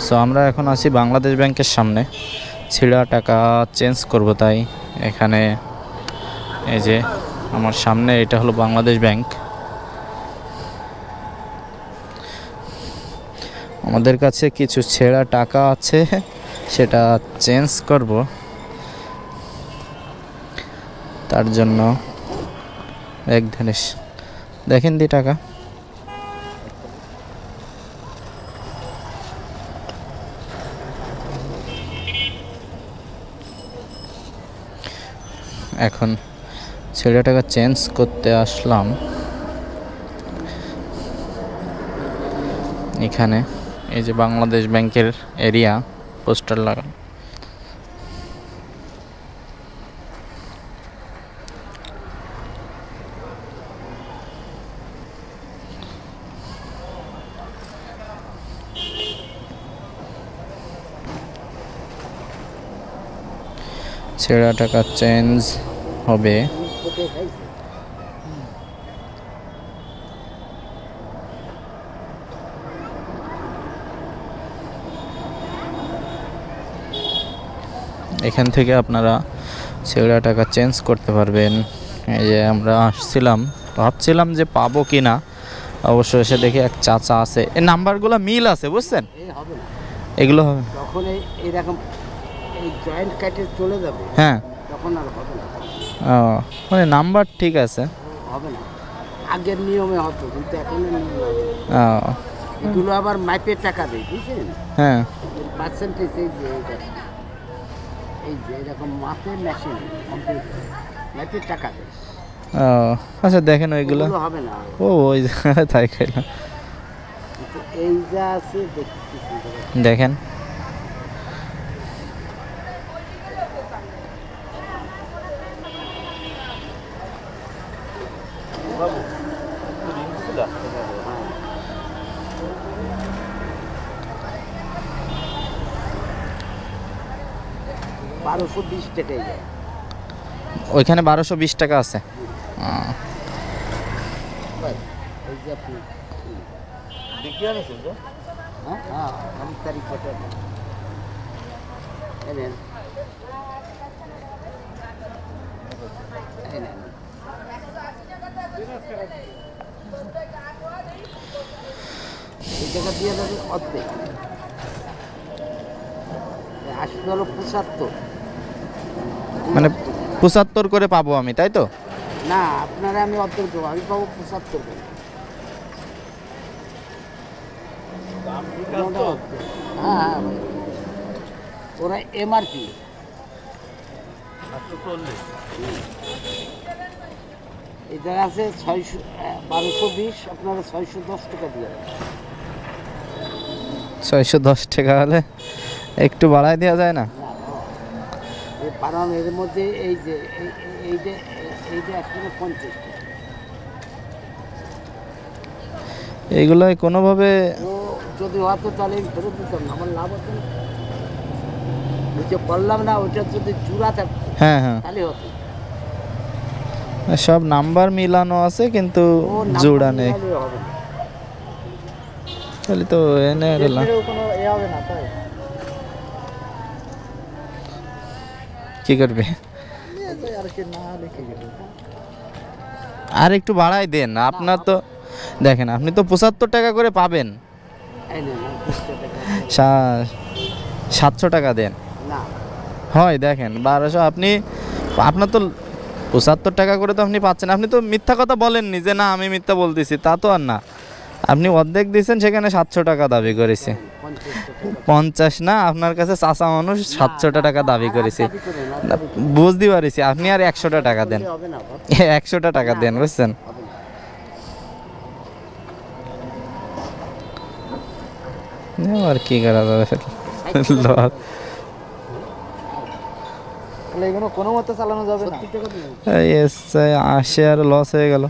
So আমরা এখন আছি বাংলাদেশ ব্যাংকের সামনে, ছিঁড়া টাকা চেঞ্জ করব, তাই এখানে এই যে আমার সামনে এটা হলো বাংলাদেশ ব্যাংক। আমাদের কাছে কিছু ছেঁড়া টাকা আছে, সেটা চেঞ্জ করব, তার জন্য এক ধানিস দেখেন দি টাকা। এখন ছেঁড়া টাকা চেঞ্জ করতে আসলাম এখানে। এই যে বাংলাদেশ ব্যাংকের এরিয়া, পোস্টার লাগানো। ছেঁড়া টাকা চেঞ্জ হবে। এখান থেকে আপনারা ছেঁড়া টাকা চেঞ্জ করতে পারবেন। এই যে আমরা আসছিলাম, ভাবছিলাম যে পাবো কি না, অবশ্য এসে দেখি এক চাচা আছে। এই নাম্বারগুলো মিল আছে, বুঝছেন? এগুলো হবে যখন এইরকম এই জয়েন্ট কাটে চলে যাবে, হ্যাঁ, তখন আর হবে না। ও মানে নাম্বার ঠিক আছে, হবে না। আগের নিয়মে হতো, কিন্তু এখন ও এগুলো আবার মাইপের টাকা দেয়, বুঝছেন? হ্যাঁ, পার্সেন্টেজ এই যে এরকম মাপের মেশিন মাইপের টাকা দেয়। ও আচ্ছা, দেখেন ওইগুলো হবে না। ও ওই তাই খাইলাম। এই যা আছে দেখেন $1220 টাকাই যায়। ওইখানে 1220 টাকা আছে। এই যে আপনি আমি তারিখ কত এনেন এই টাকা দিয়ে দেবে অর্ধেক, আসবে হলো 75। মানে 75 করে পাবো আমি, তাই তো? না, আপনারা আমি অর্ধেক দেবো, আমি পাবো 75 করে। হ্যাঁ, ওরা এমআরপি এই জায়গা আছে 1220, আপনারা 610 টাকা দিয়ে 610 টাকা হলে একটু বাড়াই দেওয়া যায় না? কারণ এর মধ্যে এই যে এইটা আসলে 50 টাকা। এইগুলোই কোনোভাবে যদি হতো তাহলে আমি ফেরত দিতাম না, আমার লাভ হতো না। ওই যে বললাম না, ওইটা যদি জোড়া থাকতো, হ্যাঁ হ্যাঁ, তাহলে হতো। সব নাম্বার মিলানো আছে কিন্তু জোড়া নেই, হবে না। তাহলে তো এনে গেলাম। কোনো এ হবে না, তাই কি করবে? আর কি না লিখে গেল। আর একটু বাড়াই দেন, আপনার তো দেখেন আপনি তো 75 টাকা করে পাবেন, 700 টাকা দেন। না হয় দেখেন 1200, আপনি আপনার তো 75 টাকা করে তো আপনি পাচ্ছেন। আপনি তো মিথ্যা কথা বলেননি যে না আমি মিথ্যা বলতেছি, তা তো আর না। আপনি অর্ধেক দিয়েছেন, সেখানে 700 টাকা দাবি করেছে। 50 না, আপনার কাছে চাচা মানুষ 700 টাকা দাবি করেছে, বুঝতে পারিছি। আপনি আর 100 টাকা দেন, 100 টাকা দেন, বুঝছেন? আর কি করা যাবে, কোনো মতে চালানো যাবে না। 80 আর লস হয়ে গেল।